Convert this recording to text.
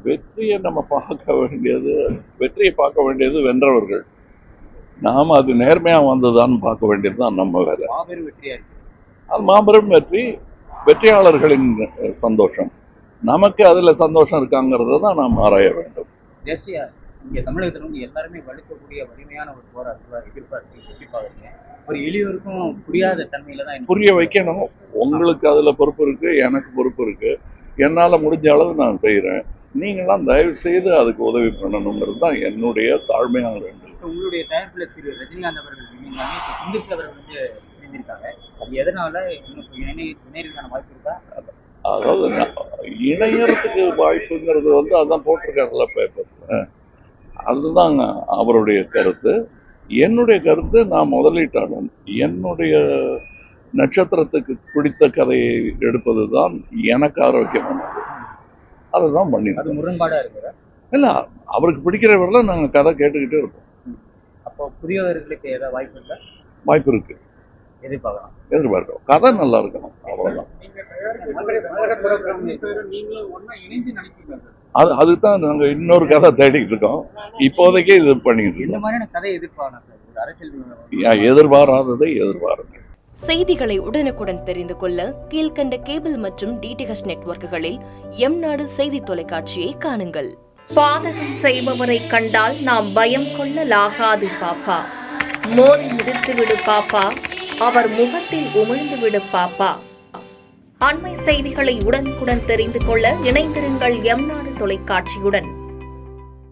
வெற்றியை பார்க்க வேண்டியது வென்றவர்கள். நாம் அது நேர்மையாக வந்ததான்னு பார்க்க வேண்டியது தான் நம்ம வேலை. மாபெரும் வெற்றியா இருக்கு. அது மாபெரும் வெற்றியாளர்களின் சந்தோஷம். நமக்கு அதில் சந்தோஷம் இருக்காங்கிறத தான் நாம் ஆராய வேண்டும். தேசிய இங்கே தமிழகத்தில் வந்து எல்லாருமே வலுக்கக்கூடிய வலிமையான ஒரு போராட்டத்தை எதிர்பார்த்து எப்படி பாக்குறீங்க? ஒரு எளியோருக்கும் புரியாத தன்மையில தான் புரிய வைக்கணும். உங்களுக்கு அதில் பொறுப்பு இருக்கு, எனக்கு பொறுப்பு இருக்கு. என்னால் முடிஞ்ச அளவு நான் செய்கிறேன். நீங்களாம் தயவு செய்து அதுக்கு உதவி பண்ணணுங்கிறது தான் என்னுடைய தாழ்மையான வேண்டும். உங்களுடைய தயாரிப்பில் திரு ரஜினிகாந்த் அவர்கள் சிந்தித்து அவர்கள் வந்து இணைந்திருக்காங்க. அது எதனால இணையதுக்கான வாய்ப்பு இருக்கா? அதாவது இணையறதுக்கு வாய்ப்புங்கிறது வந்து அதான் போட்டிருக்காருல பேப்பர்ல. அதுதான் அவருடைய கருத்து. என்னுடைய கருத்து, நான் முதலீட்டாளன். என்னுடைய நட்சத்திரத்துக்கு பிடித்த கதையை எடுப்பது தான் எனக்கு ஆரோக்கியமானது. அதை தான் பண்ணி. அது முரண்பாடா இருக்குதா? இல்லை, அவருக்கு பிடிக்கிறவரெல்லாம் நாங்கள் கதை கேட்டுக்கிட்டே இருக்கோம். அப்போ புதியவர்களுக்கு ஏதாவது வாய்ப்பு இருக்கா? வாய்ப்பு இருக்கு, எதிர்பார்க்கிறோம். கதை நல்லா இருக்கணும், அவ்வளோதான். அதுதான் நாங்கள் இன்னொரு கதை தேடிக்கிட்டு இருக்கோம். இப்போதைக்கு இது பண்ணிட்டு இருக்கோம். எதிர்பாராததை எதிர்பாருங்கள். செய்திகளை உடனுக்குடன் தெரிந்து கொள்ள கீழ்கண்ட கேபிள் மற்றும் டிடிஹெச் நெட்வொர்க்குகளில் எம்நாடு செய்தி தொலைக்காட்சியை காணுங்கள். பாதகம் செய்பவரை கண்டால் நாம் பயம் கொள்ளலாகாது பாப்பா. மோதி மிதித்து விடு பாப்பா, அவர் முகத்தில் உமிழ்ந்து விடு பாப்பா. அண்மை செய்திகளை உடனுக்குடன் தெரிந்து கொள்ள இணைந்திருங்கள் எம்நாடு தொலைக்காட்சியுடன்.